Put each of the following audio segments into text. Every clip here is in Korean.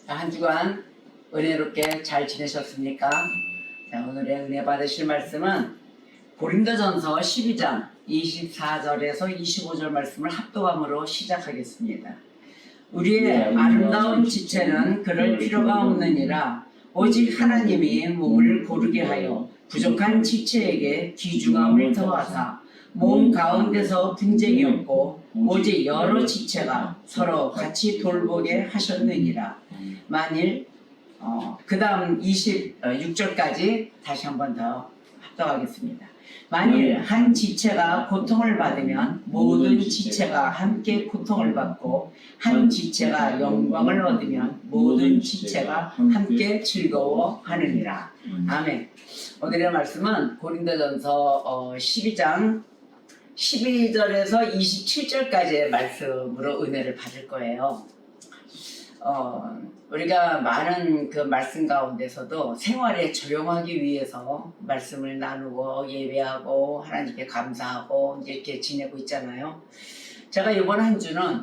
한 주간 은혜롭게 잘 지내셨습니까? 자, 오늘의 은혜 받으실 말씀은 고린도전서 12장 24절에서 25절 말씀을 합독함으로 시작하겠습니다. 우리의 아름다운 지체는 그럴 필요가 없느니라. 오직 하나님이 몸을 고르게 하여 부족한 지체에게 귀중함을 더하사 몸 가운데서 분쟁이 없고 오직 여러 지체가 서로 같이 돌보게 하셨느니라. 만일 그 다음 26절까지 다시 한 번 더 합독하겠습니다. 만일 한 지체가 고통을 받으면 모든 지체가 함께 고통을 받고 한 지체가 영광을 얻으면 모든 지체가 함께 즐거워하느니라. 아멘. 오늘의 말씀은 고린도전서 12장 12절에서 27절까지의 말씀으로 은혜를 받을 거예요. 우리가 많은 그 말씀 가운데서도 생활에 적용하기 위해서 말씀을 나누고 예배하고 하나님께 감사하고 이렇게 지내고 있잖아요. 제가 이번 한 주는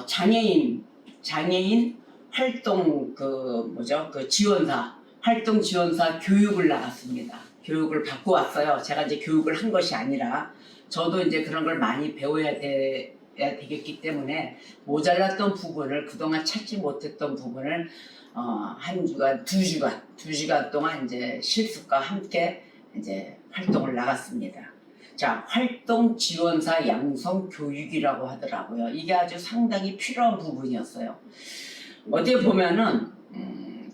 장애인 활동 지원사 활동 지원사 교육을 나갔습니다. 교육을 받고 왔어요. 제가 이제 교육을 한 것이 아니라 저도 이제 그런 걸 많이 배워야 되겠기 때문에 모자랐던 부분을 그동안 찾지 못했던 부분을 한 주간, 두 주간 동안 이제 실습과 함께 이제 활동을 나갔습니다. 자, 활동 지원사 양성 교육이라고 하더라고요. 이게 아주 상당히 필요한 부분이었어요. 어떻게 보면은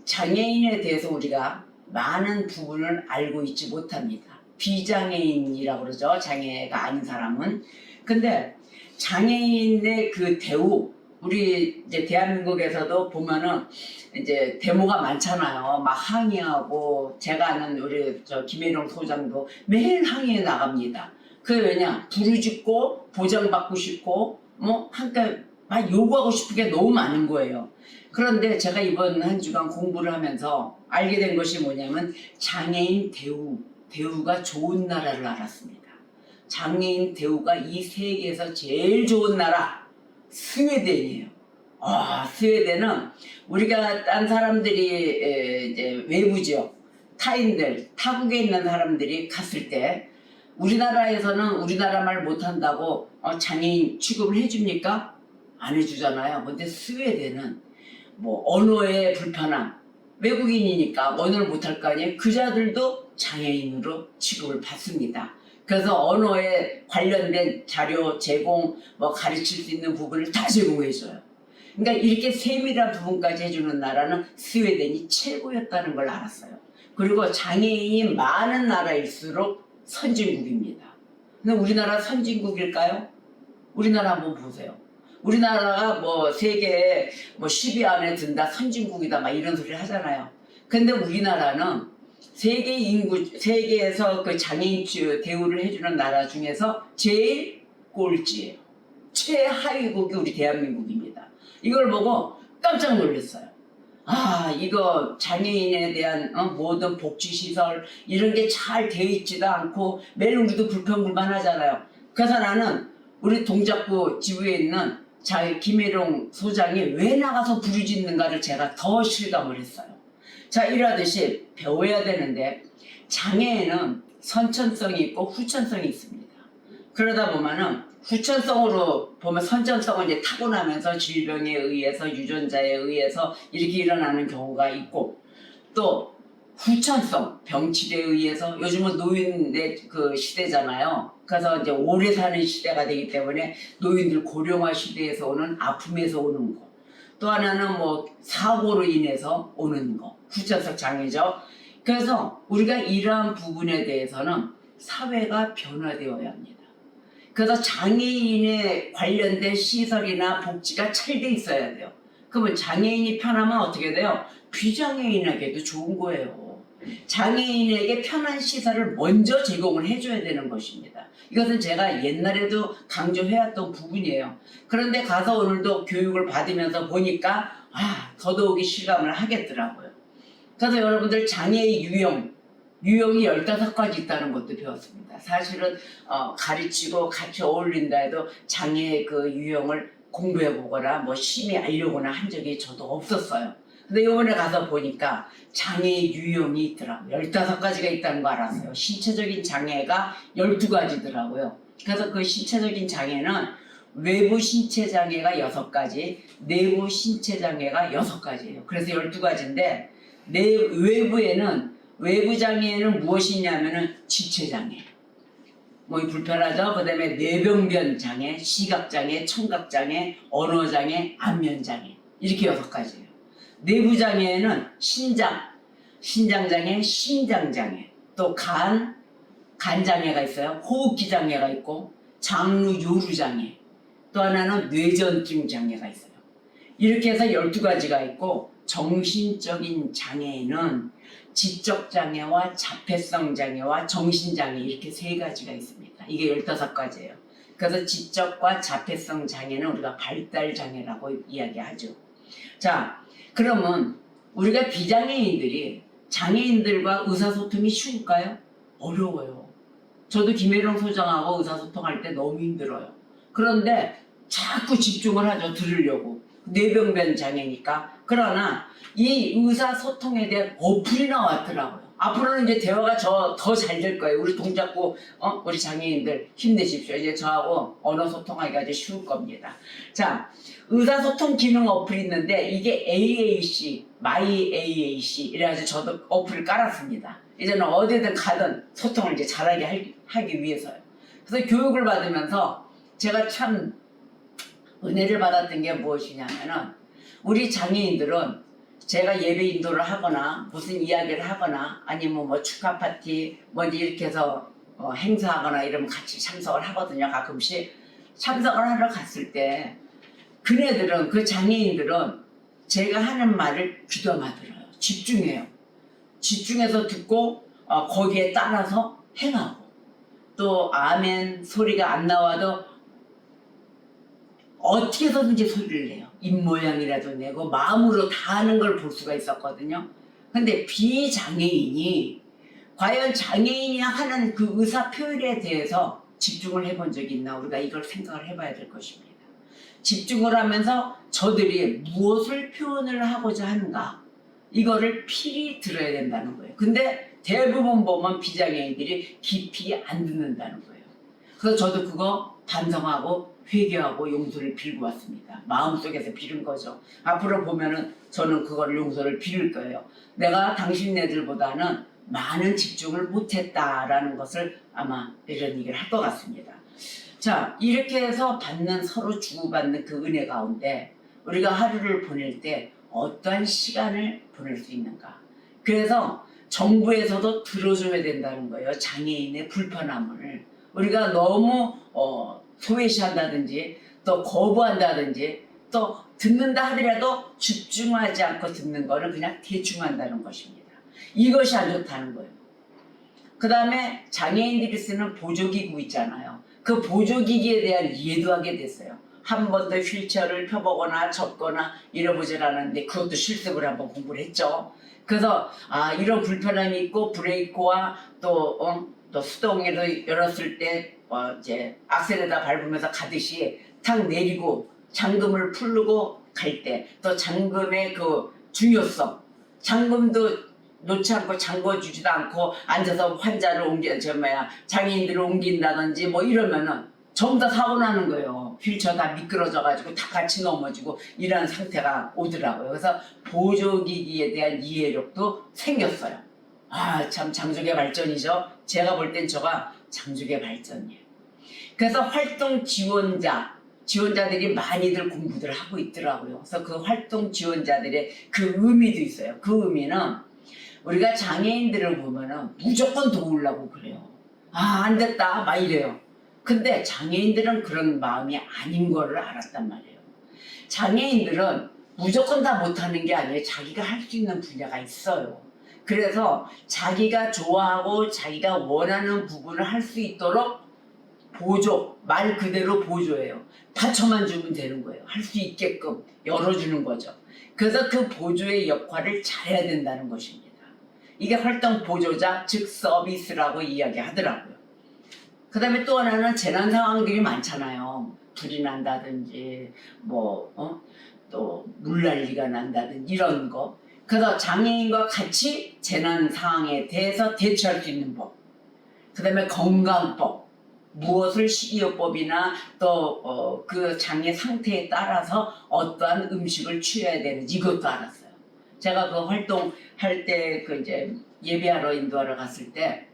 장애인에 대해서 우리가 많은 부분을 알고 있지 못합니다. 비장애인이라고 그러죠. 장애가 아닌 사람은. 근데 장애인의 그 대우, 우리 이제 대한민국에서도 보면은 이제 데모가 많잖아요. 막 항의하고, 제가 아는 우리 김혜령 소장도 매일 항의에 나갑니다. 그게 왜냐? 부르짖고 보장받고 싶고 한때 막 요구하고 싶은 게 너무 많은 거예요. 그런데 제가 이번 한 주간 공부를 하면서 알게 된 것이 뭐냐면 장애인 대우가 좋은 나라를 알았습니다. 장애인 대우가 이 세계에서 제일 좋은 나라 스웨덴이에요. 스웨덴은 우리가 딴 사람들이 이제 외부 지역 타인들 타국에 있는 사람들이 갔을 때 우리나라에서는 우리나라 말 못한다고 장애인 취급을 해줍니까? 안 해주잖아요. 근데 스웨덴은 언어의 불편함, 외국인이니까 언어를 못할 거 아니에요. 그자들도 장애인으로 취급을 받습니다. 그래서 언어에 관련된 자료 제공, 가르칠 수 있는 부분을 다 제공해줘요. 그러니까 이렇게 세밀한 부분까지 해주는 나라는 스웨덴이 최고였다는 걸 알았어요. 그리고 장애인이 많은 나라일수록 선진국입니다. 근데 우리나라 선진국일까요? 우리나라 한번 보세요. 우리나라가 세계 10위 안에 든다, 선진국이다, 막 이런 소리를 하잖아요. 근데 우리나라는 세계에서 그 장애인 대우를 해주는 나라 중에서 제일 꼴찌예요. 최하위국이 우리 대한민국입니다. 이걸 보고 깜짝 놀랐어요. 이거 장애인에 대한 모든 복지시설 이런 게 잘 되어 있지도 않고 매일 우리도 불평불만하잖아요. 그래서 나는 우리 동작구 지부에 있는 김혜룡 소장이 왜 나가서 부르짖는가를 제가 더 실감을 했어요. 자, 이러듯이 배워야 되는데 장애에는 선천성이 있고 후천성이 있습니다. 그러다 보면은 후천성으로 보면 선천성은 이제 타고나면서 질병에 의해서 유전자에 의해서 이렇게 일어나는 경우가 있고, 또 후천성 병치레에 의해서 요즘은 노인의 그 시대잖아요. 그래서 이제 오래 사는 시대가 되기 때문에 노인들 고령화 시대에서 오는 아픔에서 오는 거, 또 하나는 사고로 인해서 오는 거, 후천성 장애죠. 그래서 우리가 이러한 부분에 대해서는 사회가 변화되어야 합니다. 그래서 장애인에 관련된 시설이나 복지가 잘 돼 있어야 돼요. 그러면 장애인이 편하면 어떻게 돼요? 비장애인에게도 좋은 거예요. 장애인에게 편한 시설을 먼저 제공을 해줘야 되는 것입니다. 이것은 제가 옛날에도 강조해왔던 부분이에요. 그런데 가서 오늘도 교육을 받으면서 보니까 더더욱이 실감을 하겠더라고요. 그래서 여러분들 장애의 유형이 15가지 있다는 것도 배웠습니다. 사실은 가르치고 같이 어울린다 해도 장애의 그 유형을 공부해보거나 뭐 심의 알려거나 한 적이 저도 없었어요. 근데 이번에 가서 보니까 장애 유형이 있더라고요. 15가지가 있다는 거 알았어요. 신체적인 장애가 12가지더라고요. 그래서 그 신체적인 장애는 외부 신체 장애가 6가지, 내부 신체 장애가 6가지예요. 그래서 12가지인데 외부 장애에는 무엇이 있냐면은 지체 장애. 몸이 불편하죠. 그 다음에 뇌병변 장애, 시각 장애, 청각 장애, 언어 장애, 안면 장애. 이렇게 6가지예요. 내부 장애에는 신장 장애, 심장 장애, 또 간 장애가 있어요. 호흡기 장애가 있고, 장루 요루 장애, 또 하나는 뇌전증 장애가 있어요. 이렇게 해서 12가지가 있고, 정신적인 장애에는 지적 장애와 자폐성 장애와 정신 장애 이렇게 3가지가 있습니다. 이게 15가지예요. 그래서 지적과 자폐성 장애는 우리가 발달 장애라고 이야기하죠. 자, 그러면 우리가 비장애인들이 장애인들과 의사소통이 쉬울까요? 어려워요. 저도 김혜령 소장하고 의사소통할 때 너무 힘들어요. 그런데 자꾸 집중을 하죠. 들으려고. 뇌병변 장애니까. 그러나 이 의사소통에 대한 어플이 나왔더라고요. 앞으로는 이제 대화가 더 잘 될 거예요. 우리 동작구 우리 장애인들 힘내십시오. 이제 저하고 언어 소통하기가 이제 쉬울 겁니다. 자, 의사소통 기능 어플이 있는데 이게 AAC, My AAC 이래가지고 저도 어플을 깔았습니다. 이제는 어디든 가든 소통을 이제 잘하게 하기 위해서요. 그래서 교육을 받으면서 제가 참 은혜를 받았던 게 무엇이냐면은 우리 장애인들은 제가 예배 인도를 하거나 무슨 이야기를 하거나 아니면 뭐 축하 파티 뭐지 이렇게 해서 행사하거나 이러면 같이 참석을 하거든요. 가끔씩 참석을 하러 갔을 때 그네들은 그 장애인들은 제가 하는 말을 귀담아 들어요. 집중해요. 집중해서 듣고 거기에 따라서 행하고 또 아멘 소리가 안 나와도 어떻게 해서든지 소리를 내요. 입모양이라도 내고 마음으로 다 하는 걸 볼 수가 있었거든요. 근데 비장애인이 과연 장애인이 하는 그 의사 표현에 대해서 집중을 해본 적이 있나 우리가 이걸 생각을 해봐야 될 것입니다. 집중을 하면서 저들이 무엇을 표현을 하고자 하는가 이거를 필히 들어야 된다는 거예요. 근데 대부분 보면 비장애인들이 깊이 안 듣는다는 거예요. 그래서 저도 그거 반성하고 회개하고 용서를 빌고 왔습니다. 마음속에서 빌은 거죠. 앞으로 보면은 저는 그걸 용서를 빌을 거예요. 내가 당신네들보다는 많은 집중을 못했다라는 것을 아마 이런 얘기를 할 것 같습니다. 자, 이렇게 해서 서로 주고받는 그 은혜 가운데 우리가 하루를 보낼 때 어떠한 시간을 보낼 수 있는가. 그래서 정부에서도 들어줘야 된다는 거예요. 장애인의 불편함을. 우리가 너무 소외시한다든지 또 거부한다든지 또 듣는다 하더라도 집중하지 않고 듣는 거는 그냥 대충 한다는 것입니다. 이것이 안 좋다는 거예요. 그 다음에 장애인들이 쓰는 보조기구 있잖아요. 그 보조기기에 대한 이해도 하게 됐어요. 한 번도 휠체어를 펴보거나 접거나 이러보질 않았는데 그것도 실습을 한번 공부를 했죠. 그래서 이런 불편함이 있고 브레이크와 또 수동으로 열었을 때 이제 악셀에다 밟으면서 가듯이 탁 내리고 잠금을 풀고 갈 때 또 잠금의 그 중요성 잠금도 놓지 않고 잠궈주지도 않고 앉아서 환자를 장애인들을 옮긴다든지 뭐 이러면은 전부 다 사고 나는 거예요. 휠체어 다 미끄러져가지고 다 같이 넘어지고 이런 상태가 오더라고요. 그래서 보조기기에 대한 이해력도 생겼어요. 참 장족의 발전이죠. 제가 볼 땐 저가 장족의 발전이에요. 그래서 활동 지원자들이 많이들 공부들 하고 있더라고요. 그래서 그 활동 지원자들의 그 의미도 있어요. 그 의미는 우리가 장애인들을 보면은 무조건 도우려고 그래요. 안 됐다 막 이래요. 근데 장애인들은 그런 마음이 아닌 거를 알았단 말이에요. 장애인들은 무조건 다 못하는 게 아니에요. 자기가 할 수 있는 분야가 있어요. 그래서 자기가 좋아하고 자기가 원하는 부분을 할 수 있도록 보조, 말 그대로 보조예요. 받쳐만 주면 되는 거예요. 할 수 있게끔 열어주는 거죠. 그래서 그 보조의 역할을 잘해야 된다는 것입니다. 이게 활동 보조자, 즉 서비스라고 이야기하더라고요. 그 다음에 또 하나는 재난 상황들이 많잖아요. 불이 난다든지 또 물난리가 난다든지 이런 거. 그래서 장애인과 같이 재난 상황에 대해서 대처할 수 있는 법. 그 다음에 건강법. 무엇을 식이요법이나 또 그 장애 상태에 따라서 어떠한 음식을 취해야 되는지 이것도 알았어요. 제가 그 활동할 때 그 이제 예배하러 인도하러 갔을 때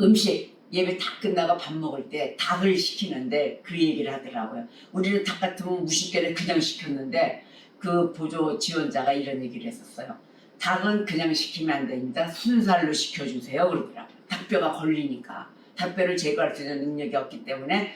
음식 예배 다 끝나고 밥 먹을 때 닭을 시키는데 그 얘기를 하더라고요. 우리는 닭 같으면 무식결에 그냥 시켰는데 그 보조 지원자가 이런 얘기를 했었어요. 닭은 그냥 시키면 안 됩니다. 순살로 시켜주세요. 그러더라고요. 닭뼈가 걸리니까. 닭뼈를 제거할 수 있는 능력이 없기 때문에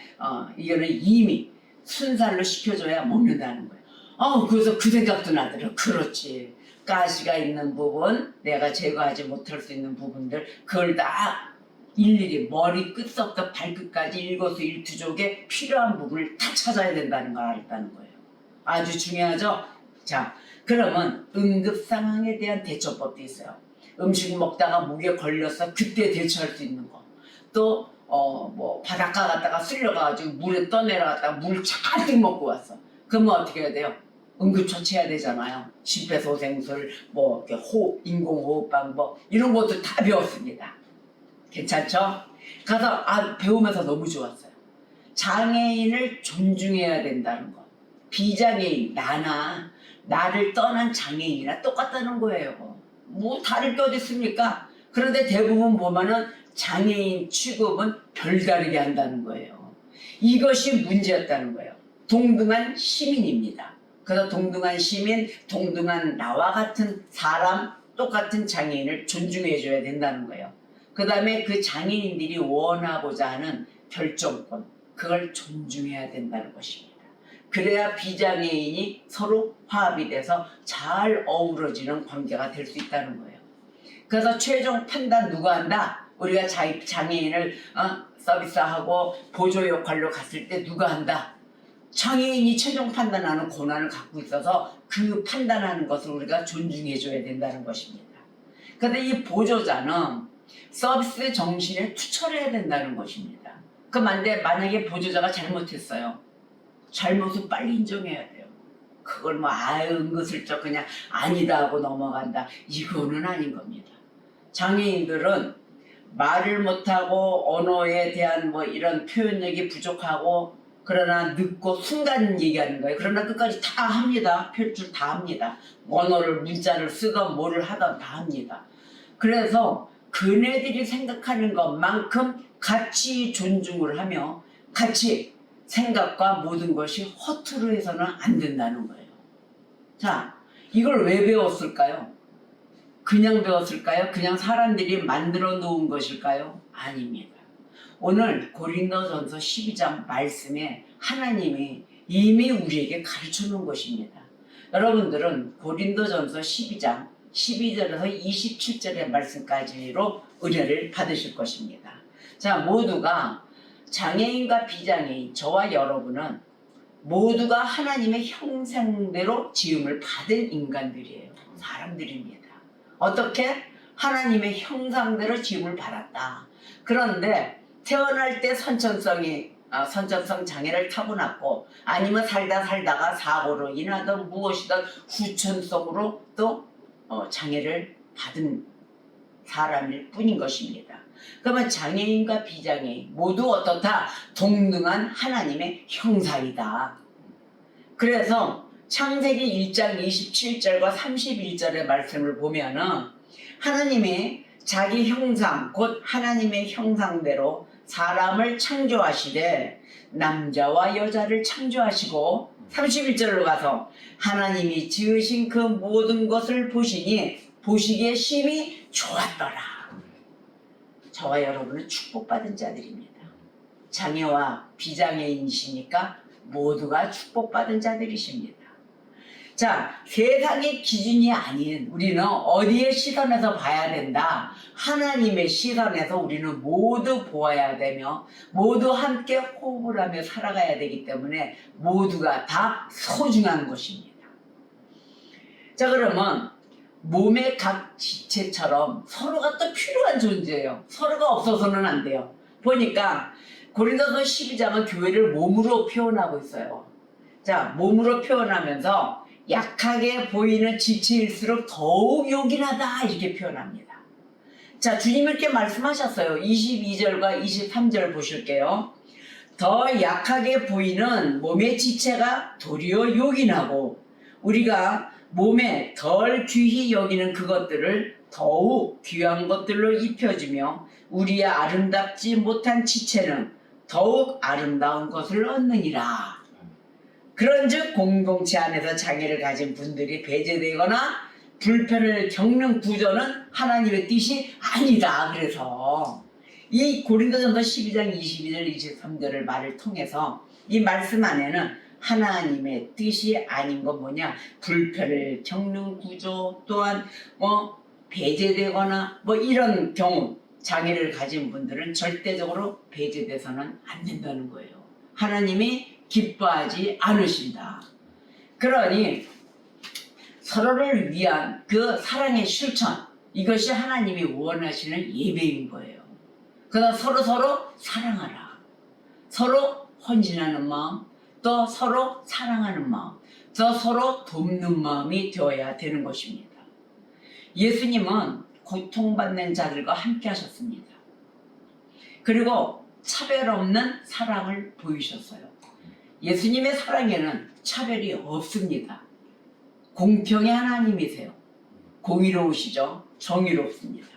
이거는 이미 순살로 시켜줘야 먹는다는 거예요. 그래서 그 생각도 나더라고요. 그렇지. 가시가 있는 부분, 내가 제거하지 못할 수 있는 부분들 그걸 다 일일이 머리 끝부터 발끝까지 일거수일투족에 필요한 부분을 다 찾아야 된다는 걸 알았다는 거예요. 아주 중요하죠? 자, 그러면 응급 상황에 대한 대처법도 있어요. 음식 먹다가 목에 걸려서 그때 대처할 수 있는 거. 또 바닷가 갔다가 쓸려가지고 물에 떠내려갔다가 물 잔뜩 먹고 왔어. 그러면 어떻게 해야 돼요? 응급처치해야 되잖아요. 심폐소생술, 인공호흡 방법 이런 것도 다 배웠습니다. 괜찮죠? 가서 배우면서 너무 좋았어요. 장애인을 존중해야 된다는 거. 비장애인, 나를 떠난 장애인이나 똑같다는 거예요. 뭐 다를 게 어디 있습니까? 그런데 대부분 보면은 장애인 취급은 별다르게 한다는 거예요. 이것이 문제였다는 거예요. 동등한 시민입니다. 그래서 동등한 시민, 동등한 나와 같은 사람, 똑같은 장애인을 존중해줘야 된다는 거예요. 그 다음에 그 장애인들이 원하고자 하는 결정권, 그걸 존중해야 된다는 것입니다. 그래야 비장애인이 서로 화합이 돼서 잘 어우러지는 관계가 될 수 있다는 거예요. 그래서 최종 판단 누가 한다? 우리가 장애인을 서비스하고 보조 역할로 갔을 때 누가 한다? 장애인이 최종 판단하는 권한을 갖고 있어서 그 판단하는 것을 우리가 존중해줘야 된다는 것입니다. 그런데 이 보조자는 서비스 정신에 투철해야 된다는 것입니다. 만약에 보조자가 잘못했어요. 잘못은 빨리 인정해야 돼요. 그걸 은근슬쩍 그냥 아니다 하고 넘어간다. 이거는 아닌 겁니다. 장애인들은 말을 못하고 언어에 대한 이런 표현력이 부족하고 그러나 늦고 순간 얘기하는 거예요. 그러나 끝까지 다 합니다. 표출 다 합니다. 언어를 문자를 쓰던 뭐를 하던 다 합니다. 그래서 그네들이 생각하는 것만큼 같이 존중을 하며 같이 생각과 모든 것이 허투루 해서는 안 된다는 거예요. 자, 이걸 왜 배웠을까요? 그냥 배웠을까요? 그냥 사람들이 만들어 놓은 것일까요? 아닙니다. 오늘 고린도전서 12장 말씀에 하나님이 이미 우리에게 가르쳐 놓은 것입니다. 여러분들은 고린도전서 12장 12절에서 27절의 말씀까지로 은혜를 받으실 것입니다. 자, 모두가 장애인과 비장애인, 저와 여러분은 모두가 하나님의 형상대로 지음을 받은 인간들이에요. 사람들입니다. 어떻게? 하나님의 형상대로 지음을 받았다. 그런데 태어날 때 선천성 장애를 타고났고 아니면 살다가 사고로 인하든 무엇이든 후천성으로 또 장애를 받은 사람일 뿐인 것입니다. 그러면 장애인과 비장애인 모두 어떻다? 동등한 하나님의 형상이다. 그래서 창세기 1장 27절과 31절의 말씀을 보면은 하나님이 자기 형상 곧 하나님의 형상대로 사람을 창조하시되 남자와 여자를 창조하시고 31절로 가서 하나님이 지으신 그 모든 것을 보시니 보시기에 심히 좋았더라. 저와 여러분은 축복받은 자들입니다. 장애와 비장애인이시니까 모두가 축복받은 자들이십니다. 자, 세상의 기준이 아닌 우리는 어디에 시선에서 봐야 된다? 하나님의 시선에서 우리는 모두 보아야 되며 모두 함께 호흡을 하며 살아가야 되기 때문에 모두가 다 소중한 것입니다. 자, 그러면 몸의 각 지체처럼 서로가 또 필요한 존재예요. 서로가 없어서는 안 돼요. 보니까 고린도서 12장은 교회를 몸으로 표현하고 있어요. 자, 몸으로 표현하면서 약하게 보이는 지체일수록 더욱 요긴하다 이렇게 표현합니다. 자, 주님 이렇게 말씀하셨어요. 22절과 23절 보실게요. 더 약하게 보이는 몸의 지체가 도리어 요긴하고 우리가 몸에 덜 귀히 여기는 그것들을 더욱 귀한 것들로 입혀주며 우리의 아름답지 못한 지체는 더욱 아름다운 것을 얻느니라. 그런즉 공동체 안에서 장애를 가진 분들이 배제되거나 불편을 겪는 구조는 하나님의 뜻이 아니다. 그래서 이 고린도전서 12장 22절 23절을 말을 통해서 이 말씀 안에는 하나님의 뜻이 아닌 건 뭐냐, 불편을 겪는 구조 또한 배제되거나 이런 경우 장애를 가진 분들은 절대적으로 배제돼서는 안 된다는 거예요. 하나님이 기뻐하지 않으신다. 그러니 서로를 위한 그 사랑의 실천, 이것이 하나님이 원하시는 예배인 거예요. 그래서 서로 사랑하라. 서로 헌신하는 마음, 또 서로 사랑하는 마음, 또 서로 돕는 마음이 되어야 되는 것입니다. 예수님은 고통받는 자들과 함께 하셨습니다. 그리고 차별 없는 사랑을 보이셨어요. 예수님의 사랑에는 차별이 없습니다. 공평의 하나님이세요. 공의로우시죠. 정의롭습니다.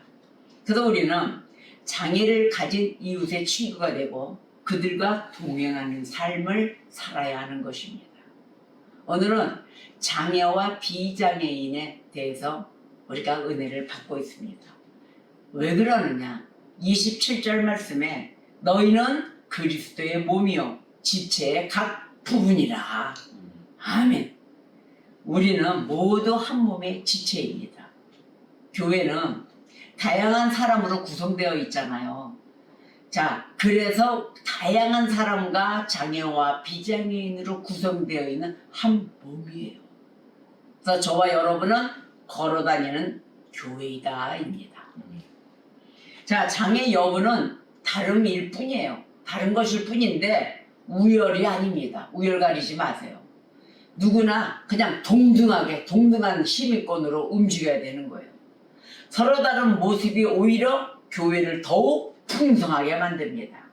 그래서 우리는 장애를 가진 이웃의 친구가 되고 그들과 동행하는 삶을 살아야 하는 것입니다. 오늘은 장애와 비장애인에 대해서 우리가 은혜를 받고 있습니다. 왜 그러느냐? 27절 말씀에 너희는 그리스도의 몸이요 지체의 각 부분이라. 아멘. 우리는 모두 한 몸의 지체입니다. 교회는 다양한 사람으로 구성되어 있잖아요. 자, 그래서 다양한 사람과 장애와 비장애인으로 구성되어 있는 한 몸이에요. 그래서 저와 여러분은 걸어다니는 교회이다입니다. 자, 장애 여부는 다름일 뿐이에요. 다른 것일 뿐인데 우열이 아닙니다. 우열 가리지 마세요. 누구나 그냥 동등한 시민권으로 움직여야 되는 거예요. 서로 다른 모습이 오히려 교회를 더욱 풍성하게 만듭니다.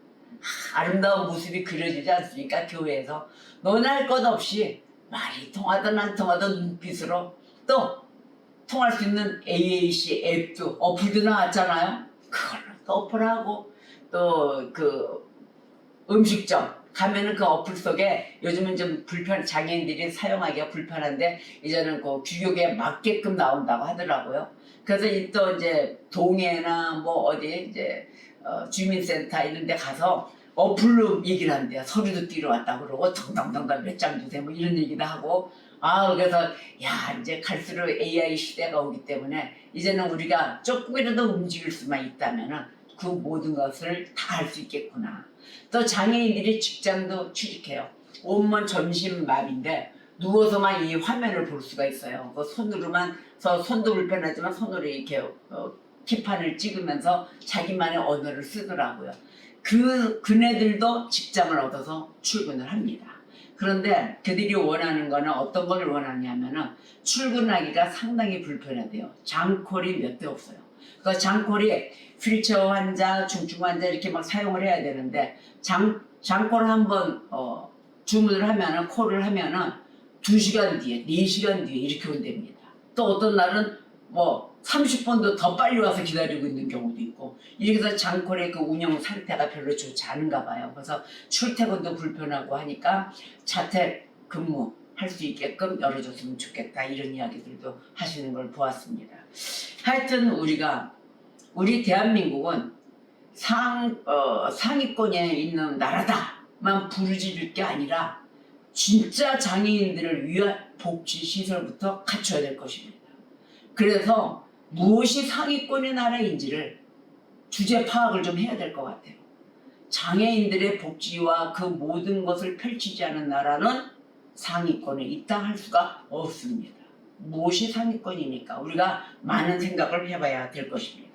아름다운 모습이 그려지지 않습니까? 교회에서 너나 할 것 없이 말이 통하든 안 통하든 눈빛으로, 또 통할 수 있는 AAC 앱도 어플도 나왔잖아요. 그걸로 또 어플하고, 또 그 음식점 가면은 그 어플 속에 요즘은 좀 장애인들이 사용하기가 불편한데 이제는 그 규격에 맞게끔 나온다고 하더라고요. 그래서 또 이제 동해나 어디 이제 주민센터 이런 데 가서 어플로 얘기를 한대요. 서류도 띄러 왔다 그러고 덩덩덩덩 몇 장 주세요 이런 얘기도 하고. 그래서 이제 갈수록 AI 시대가 오기 때문에 이제는 우리가 조금이라도 움직일 수만 있다면은 그 모든 것을 다 할 수 있겠구나. 또 장애인들이 직장도 취직해요. 온몸 전신마비인데 누워서만 이 화면을 볼 수가 있어요. 그 손도 불편하지만 손으로 이렇게 키판을 찍으면서 자기만의 언어를 쓰더라고요. 그네들도 직장을 얻어서 출근을 합니다. 그런데 그들이 원하는 거는 어떤 걸 원하냐면은 출근하기가 상당히 불편하대요. 장콜이 몇 대 없어요. 그 장콜이 휠체어 환자, 중증 환자 이렇게 막 사용을 해야 되는데 장콜을 한번 주문을 하면은 콜을 하면은 2시간 뒤에, 4시간 뒤에 이렇게 온답니다. 또 어떤 날은 30분도 더 빨리 와서 기다리고 있는 경우도 있고, 이렇게 해서 장콜의 그 운영 상태가 별로 좋지 않은가 봐요. 그래서 출퇴근도 불편하고 하니까 자택 근무 할 수 있게끔 열어줬으면 좋겠다, 이런 이야기들도 하시는 걸 보았습니다. 하여튼 우리 대한민국은 상위권에 있는 나라다만 부르짖을 게 아니라 진짜 장애인들을 위한 복지시설부터 갖춰야 될 것입니다. 그래서 무엇이 상위권의 나라인지를 주제 파악을 좀 해야 될 것 같아요. 장애인들의 복지와 그 모든 것을 펼치지 않은 나라는 상위권에 있다 할 수가 없습니다. 무엇이 상위권이니까 우리가 많은 생각을 해봐야 될 것입니다.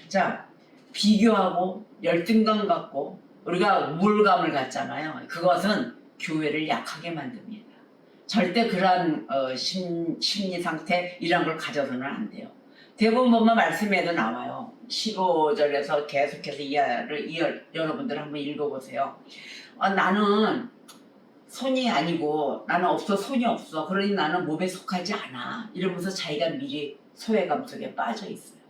자, 비교하고 열등감 갖고 우리가 우울감을 갖잖아요. 그것은 교회를 약하게 만듭니다. 절대 그러한 심리 상태 이런 걸 가져서는 안 돼요. 대부분 보면 말씀에도 나와요. 15절에서 계속해서 여러분들 한번 읽어보세요. 나는 손이 아니고 나는 없어 손이 없어. 그러니 나는 몸에 속하지 않아. 이러면서 자기가 미리 소외감 속에 빠져 있어요.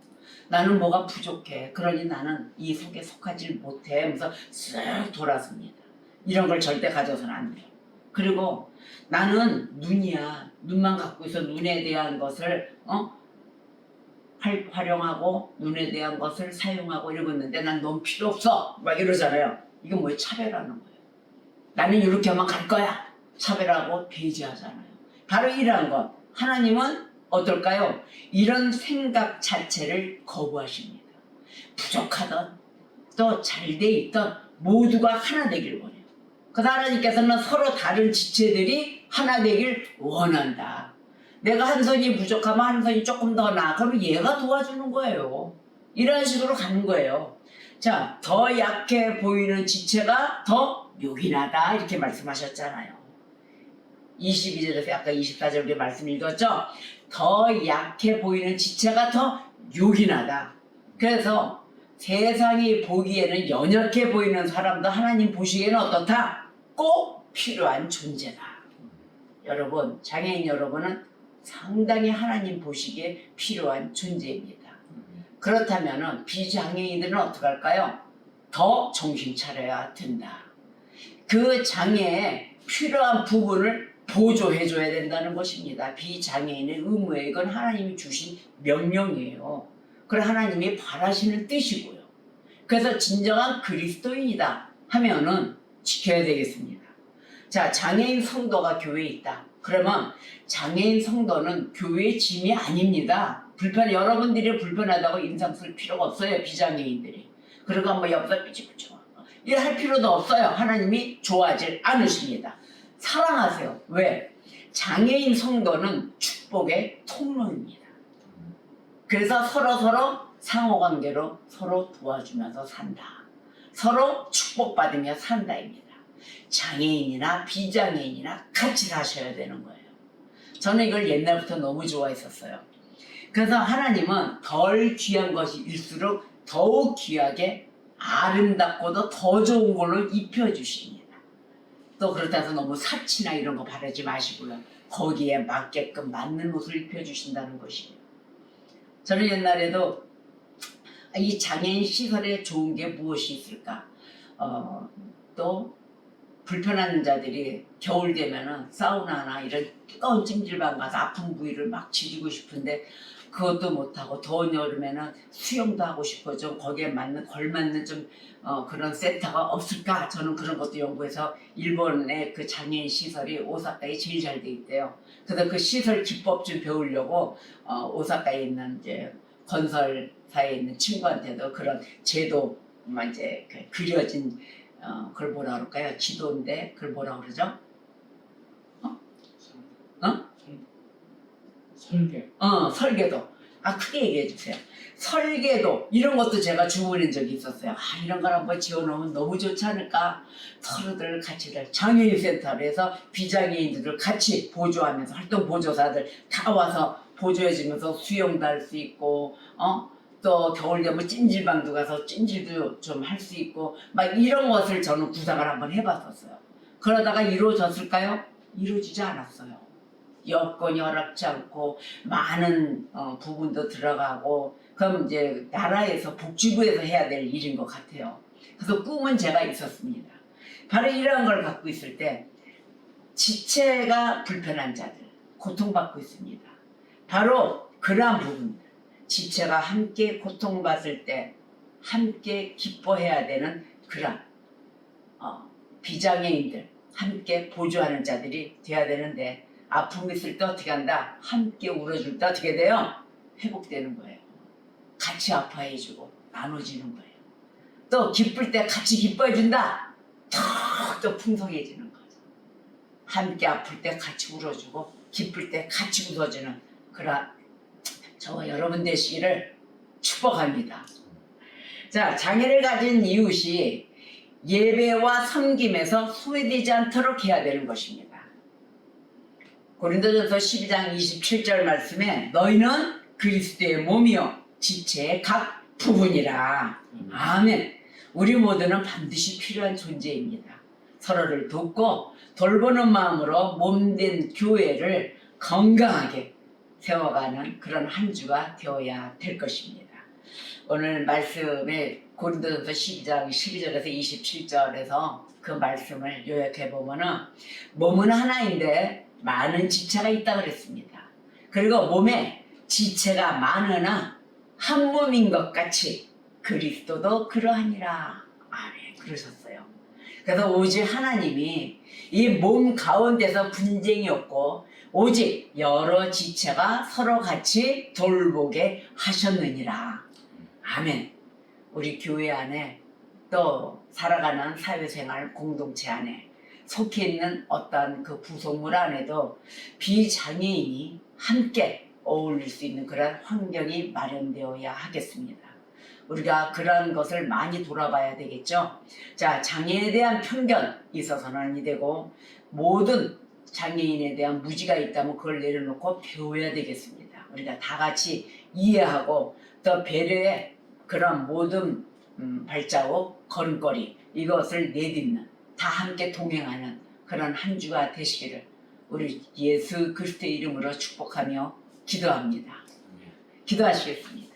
나는 뭐가 부족해. 그러니 나는 이 속에 속하지 못해. 하면서 쓱 돌아섭니다. 이런 걸 절대 가져서는 안 돼요. 그리고 나는 눈이야. 눈만 갖고 있어. 눈에 대한 것을 활용하고 눈에 대한 것을 사용하고 이러고 있는데 난 넌 필요 없어. 막 이러잖아요. 이건 뭐예요? 차별하는 거예요. 나는 이렇게 하면 갈 거야. 차별하고 배제하잖아요. 바로 이러한 것. 하나님은 어떨까요? 이런 생각 자체를 거부하십니다. 부족하던 또 잘 돼 있던 모두가 하나 되길 원해요. 그래서 하나님께서는 서로 다른 지체들이 하나 되길 원한다. 내가 한 손이 부족하면 한 손이 조금 더 나아. 그러면 얘가 도와주는 거예요. 이런 식으로 가는 거예요. 자, 더 약해 보이는 지체가 더 요긴하다 이렇게 말씀하셨잖아요. 22절에서 아까 24절에 말씀 읽었죠? 더 약해 보이는 지체가 더 요긴하다. 그래서 세상이 보기에는 연약해 보이는 사람도 하나님 보시기에는 어떻다? 꼭 필요한 존재다. 여러분, 장애인 여러분은 상당히 하나님 보시기에 필요한 존재입니다. 그렇다면 비장애인들은 어떡할까요? 더 정신 차려야 된다. 그 장애에 필요한 부분을 보조해줘야 된다는 것입니다. 비장애인의 의무예요. 이건 하나님이 주신 명령이에요. 그래 하나님이 바라시는 뜻이고요. 그래서 진정한 그리스도인이다 하면은 지켜야 되겠습니다. 자, 장애인 성도가 교회에 있다. 그러면 장애인 성도는 교회의 짐이 아닙니다. 여러분들이 불편하다고 인상 쓸 필요가 없어요. 비장애인들이. 그리고 뭐 옆에서 삐죽삐죽 이래 할 필요도 없어요. 하나님이 좋아하지 않으십니다. 사랑하세요. 왜? 장애인 성도는 축복의 통로입니다. 그래서 서로 상호관계로 서로 도와주면서 산다. 서로 축복받으며 산다입니다. 장애인이나 비장애인이나 같이 사셔야 되는 거예요. 저는 이걸 옛날부터 너무 좋아했었어요. 그래서 하나님은 덜 귀한 것일수록 더욱 귀하게 아름답고도 더 좋은 걸로 입혀주십니다. 또 그렇다 해서 너무 사치나 이런 거 바라지 마시고요. 거기에 맞게끔 맞는 옷을 입혀주신다는 것이에요. 저는 옛날에도 이 장애인 시설에 좋은 게 무엇이 있을까? 또 불편한 자들이 겨울 되면은 사우나나 이런 뜨거운 찜질방 가서 아픈 부위를 막 지지고 싶은데 그것도 못하고 더운 여름에는 수영도 하고 싶어 좀 거기에 걸맞는 좀 그런 센터가 없을까? 저는 그런 것도 연구해서 일본의 그 장애인 시설이 오사카에 제일 잘 돼 있대요. 그래서 그 시설 기법 좀 배우려고 오사카에 있는 이제 건설사에 있는 친구한테도 그런 제도 이제 그려진 그걸 뭐라 그럴까요? 지도인데 그걸 뭐라 그러죠? 설계. 설계도. 크게 얘기해 주세요. 설계도 이런 것도 제가 주문한 적이 있었어요. 이런 걸 한번 지어놓으면 너무 좋지 않을까? 서로들 같이 장애인 센터를 해서 비장애인들을 같이 보조하면서 활동 보조사들 다 와서 보조해주면서 수영도 할 수 있고 또 겨울 되면 찜질방도 가서 찜질도 좀 할 수 있고 막 이런 것을 저는 구상을 한번 해봤었어요. 그러다가 이루어졌을까요? 이루어지지 않았어요. 여건이 허락지 않고 많은 부분도 들어가고 그럼 이제 나라에서 복지부에서 해야 될 일인 것 같아요. 그래서 꿈은 제가 있었습니다. 바로 이런 걸 갖고 있을 때 지체가 불편한 자들 고통받고 있습니다. 바로 그러한 부분들 지체가 함께 고통받을 때 함께 기뻐해야 되는 그런 비장애인들 함께 보조하는 자들이 돼야 되는데 아픔이 있을 때 어떻게 한다? 함께 울어줄 때 어떻게 돼요? 회복되는 거예요. 같이 아파해주고 나눠지는 거예요. 또 기쁠 때 같이 기뻐해준다? 더 풍성해지는 거죠. 함께 아플 때 같이 울어주고 기쁠 때 같이 웃어주는 그런 저와 여러분 되시기를 축복합니다. 자, 장애를 가진 이웃이 예배와 섬김에서 소외되지 않도록 해야 되는 것입니다. 고린도전서 12장 27절 말씀에 너희는 그리스도의 몸이요 지체의 각 부분이라. 아멘. 우리 모두는 반드시 필요한 존재입니다. 서로를 돕고 돌보는 마음으로 몸된 교회를 건강하게 세워가는 그런 한 주가 되어야 될 것입니다. 오늘 말씀에 고린도전서 12장 12절에서 27절에서 그 말씀을 요약해 보면은 몸은 하나인데 많은 지체가 있다 그랬습니다. 그리고 몸에 지체가 많으나 한 몸인 것 같이 그리스도도 그러하니라. 아멘. 그러셨어요. 그래서 오직 하나님이 이 몸 가운데서 분쟁이 없고 오직 여러 지체가 서로 같이 돌보게 하셨느니라. 아멘. 우리 교회 안에 또 살아가는 사회생활 공동체 안에 속해 있는 어떤 그 구성물 안에도 비장애인이 함께 어울릴 수 있는 그런 환경이 마련되어야 하겠습니다. 우리가 그런 것을 많이 돌아봐야 되겠죠. 자, 장애에 대한 편견 있어서는 아니 되고 모든 장애인에 대한 무지가 있다면 그걸 내려놓고 배워야 되겠습니다. 우리가 다 같이 이해하고 또 배려의 그런 모든 발자국, 걸음걸이 이것을 내딛는 다 함께 동행하는 그런 한 주가 되시기를 우리 예수 그리스도의 이름으로 축복하며 기도합니다. 기도하시겠습니다.